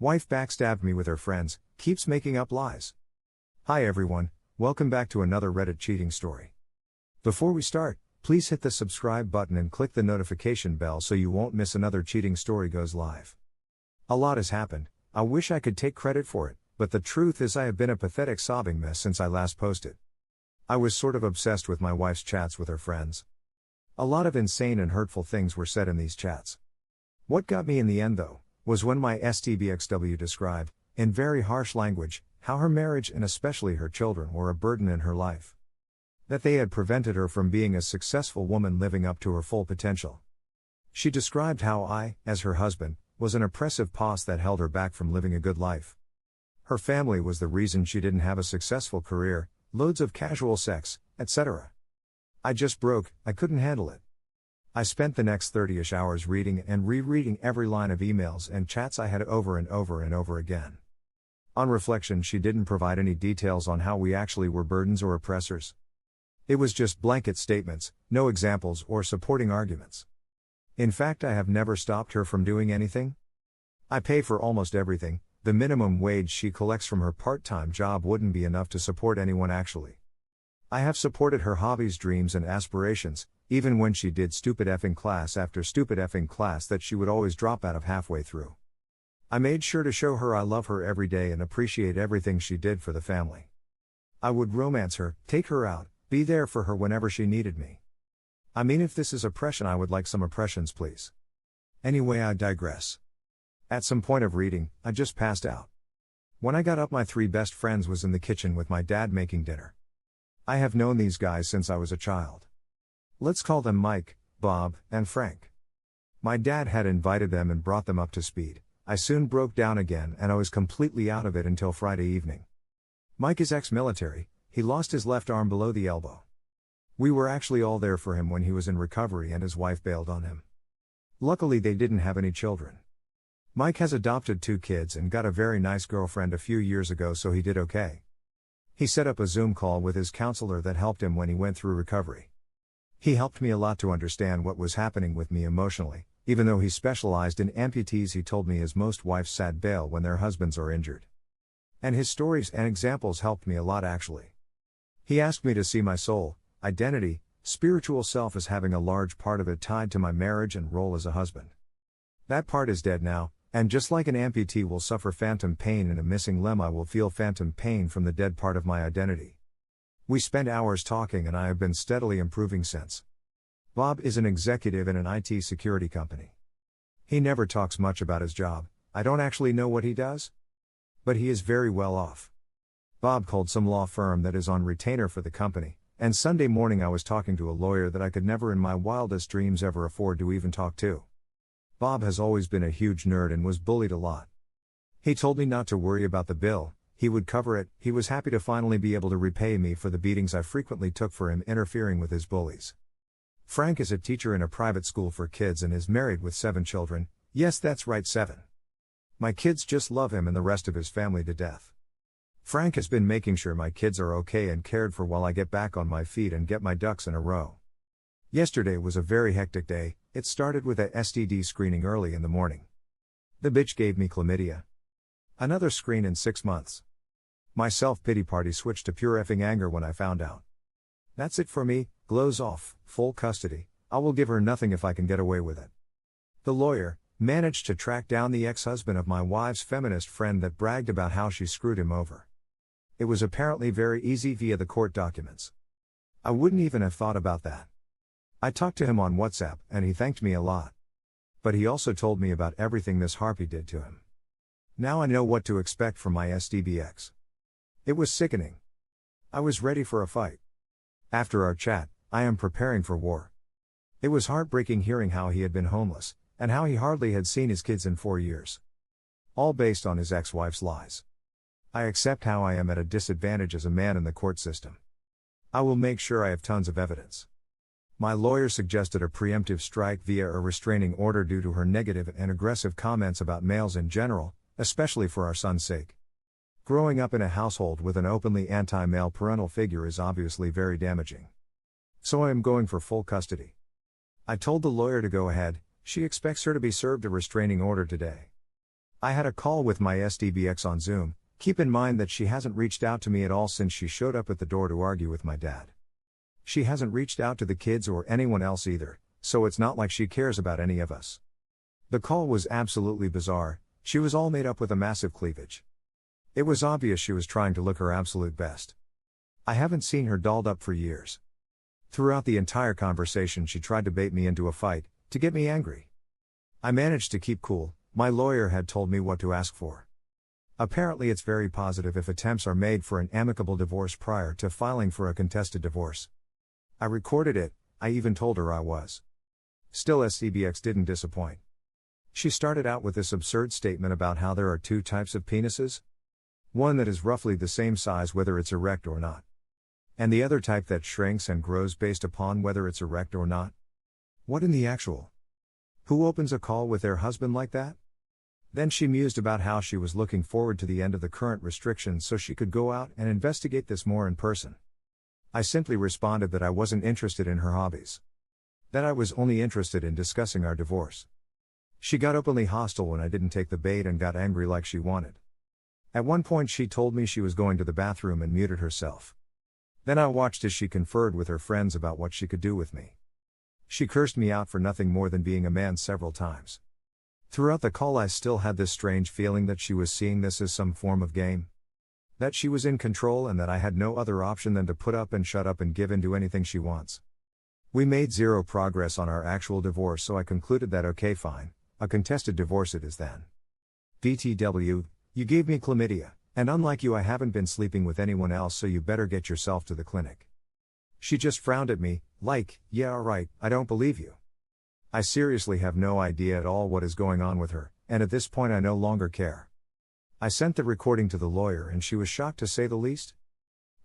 Wife backstabbed me with her friends, keeps making up lies. Hi everyone, welcome back to another Reddit cheating story. Before we start, please hit the subscribe button and click the notification bell so you won't miss another cheating story goes live. A lot has happened, I wish I could take credit for it, but the truth is I have been a pathetic sobbing mess since I last posted. I was sort of obsessed with my wife's chats with her friends. A lot of insane and hurtful things were said in these chats. What got me in the end though, was when my STBXW described, in very harsh language, how her marriage and especially her children were a burden in her life. That they had prevented her from being a successful woman living up to her full potential. She described how I, as her husband, was an oppressive boss that held her back from living a good life. Her family was the reason she didn't have a successful career, loads of casual sex, etc. I just broke, I couldn't handle it. I spent the next 30-ish hours reading and rereading every line of emails and chats I had over and over and over again. On reflection, she didn't provide any details on how we actually were burdens or oppressors. It was just blanket statements, no examples or supporting arguments. In fact, I have never stopped her from doing anything. I pay for almost everything, the minimum wage she collects from her part-time job wouldn't be enough to support anyone actually. I have supported her hobbies, dreams and aspirations, even when she did stupid effing class after stupid effing class that she would always drop out of halfway through. I made sure to show her I love her every day and appreciate everything she did for the family. I would romance her, take her out, be there for her whenever she needed me. I mean, if this is oppression, I would like some oppressions, please. Anyway, I digress. At some point of reading, I just passed out. When I got up, my three best friends was in the kitchen with my dad making dinner. I have known these guys since I was a child. Let's call them Mike, Bob, and Frank. My dad had invited them and brought them up to speed. I soon broke down again and I was completely out of it until Friday evening. Mike is ex-military, he lost his left arm below the elbow. We were actually all there for him when he was in recovery and his wife bailed on him. Luckily they didn't have any children. Mike has adopted 2 kids and got a very nice girlfriend a few years ago, so he did okay. He set up a Zoom call with his counselor that helped him when he went through recovery. He helped me a lot to understand what was happening with me emotionally. Even though he specialized in amputees, he told me as most wives sad bail when their husbands are injured. And his stories and examples helped me a lot actually. He asked me to see my soul, identity, spiritual self as having a large part of it tied to my marriage and role as a husband. That part is dead now, and just like an amputee will suffer phantom pain in a missing limb, I will feel phantom pain from the dead part of my identity. We spent hours talking and I have been steadily improving since. Bob is an executive in an IT security company. He never talks much about his job, I don't actually know what he does. But he is very well off. Bob called some law firm that is on retainer for the company, and Sunday morning I was talking to a lawyer that I could never in my wildest dreams ever afford to even talk to. Bob has always been a huge nerd and was bullied a lot. He told me not to worry about the bill, he would cover it. He was happy to finally be able to repay me for the beatings I frequently took for him interfering with his bullies. Frank is a teacher in a private school for kids and is married with 7 children, yes that's right 7. My kids just love him and the rest of his family to death. Frank has been making sure my kids are okay and cared for while I get back on my feet and get my ducks in a row. Yesterday was a very hectic day. It started with a STD screening early in the morning. The bitch gave me chlamydia. Another screen in 6 months. My self-pity party switched to pure effing anger when I found out. That's it for me, glows off, full custody, I will give her nothing if I can get away with it. The lawyer managed to track down the ex-husband of my wife's feminist friend that bragged about how she screwed him over. It was apparently very easy via the court documents. I wouldn't even have thought about that. I talked to him on WhatsApp and he thanked me a lot. But he also told me about everything this harpy did to him. Now I know what to expect from my STBX. It was sickening. I was ready for a fight. After our chat, I am preparing for war. It was heartbreaking hearing how he had been homeless, and how he hardly had seen his kids in 4 years. All based on his ex-wife's lies. I accept how I am at a disadvantage as a man in the court system. I will make sure I have tons of evidence. My lawyer suggested a preemptive strike via a restraining order due to her negative and aggressive comments about males in general, especially for our son's sake. Growing up in a household with an openly anti-male parental figure is obviously very damaging. So I am going for full custody. I told the lawyer to go ahead, she expects her to be served a restraining order today. I had a call with my SDBX on Zoom. Keep in mind that she hasn't reached out to me at all since she showed up at the door to argue with my dad. She hasn't reached out to the kids or anyone else either, so it's not like she cares about any of us. The call was absolutely bizarre. She was all made up with a massive cleavage. It was obvious she was trying to look her absolute best. I haven't seen her dolled up for years. Throughout the entire conversation she tried to bait me into a fight, to get me angry. I managed to keep cool. My lawyer had told me what to ask for. Apparently it's very positive if attempts are made for an amicable divorce prior to filing for a contested divorce. I recorded it, I even told her I was. Still SDBX didn't disappoint. She started out with this absurd statement about how there are two types of penises. One that is roughly the same size whether it's erect or not. And the other type that shrinks and grows based upon whether it's erect or not. What in the actual? Who opens a call with their husband like that? Then she mused about how she was looking forward to the end of the current restrictions so she could go out and investigate this more in person. I simply responded that I wasn't interested in her hobbies. That I was only interested in discussing our divorce. She got openly hostile when I didn't take the bait and got angry like she wanted. At one point she told me she was going to the bathroom and muted herself. Then I watched as she conferred with her friends about what she could do with me. She cursed me out for nothing more than being a man several times. Throughout the call I still had this strange feeling that she was seeing this as some form of game. That she was in control and that I had no other option than to put up and shut up and give in to anything she wants. We made zero progress on our actual divorce, so I concluded that okay fine, a contested divorce it is then. BTW, you gave me chlamydia, and unlike you I haven't been sleeping with anyone else, so you better get yourself to the clinic. She just frowned at me, like, yeah alright, I don't believe you. I seriously have no idea at all what is going on with her, and at this point I no longer care. I sent the recording to the lawyer and she was shocked to say the least.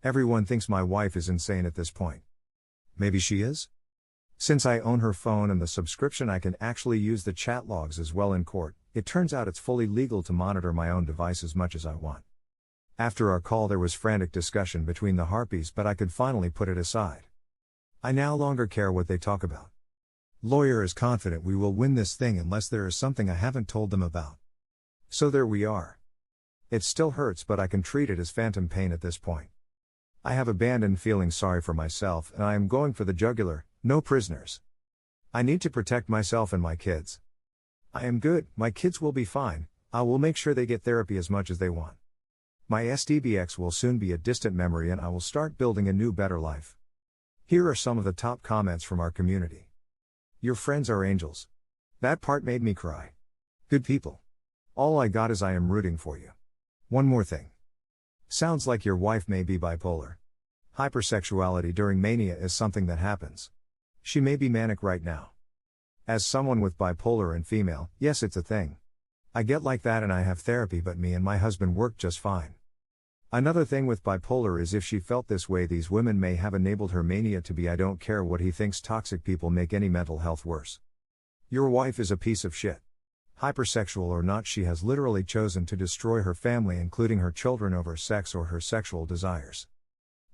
Everyone thinks my wife is insane at this point. Maybe she is? Since I own her phone and the subscription I can actually use the chat logs as well in court, it turns out it's fully legal to monitor my own device as much as I want. After our call there was frantic discussion between the harpies, but I could finally put it aside. I no longer care what they talk about. Lawyer is confident we will win this thing unless there is something I haven't told them about. So there we are. It still hurts, but I can treat it as phantom pain at this point. I have abandoned feeling sorry for myself and I am going for the jugular, no prisoners. I need to protect myself and my kids. I am good, my kids will be fine, I will make sure they get therapy as much as they want. My SDBX will soon be a distant memory and I will start building a new better life. Here are some of the top comments from our community. Your friends are angels. That part made me cry. Good people. All I got is I am rooting for you. One more thing. Sounds like your wife may be bipolar. Hypersexuality during mania is something that happens. She may be manic right now. As someone with bipolar and female, yes it's a thing. I get like that and I have therapy, but me and my husband work just fine. Another thing with bipolar is if she felt this way, these women may have enabled her mania to be I don't care what he thinks. Toxic people make any mental health worse. Your wife is a piece of shit. Hypersexual or not, she has literally chosen to destroy her family including her children over sex or her sexual desires.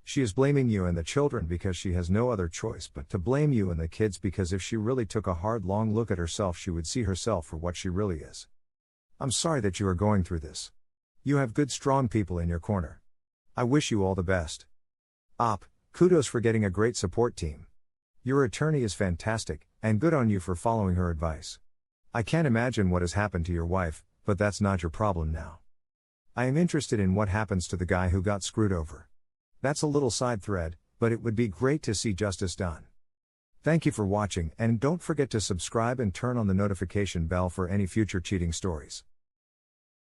She is blaming you and the children because she has no other choice but to blame you and the kids, because if she really took a hard long look at herself she would see herself for what she really is. I'm sorry that you are going through this. You have good strong people in your corner. I wish you all the best. Kudos for getting a great support team. Your attorney is fantastic, and good on you for following her advice. I can't imagine what has happened to your wife, but that's not your problem now. I am interested in what happens to the guy who got screwed over. That's a little side thread, but it would be great to see justice done. Thank you for watching, and don't forget to subscribe and turn on the notification bell for any future cheating stories.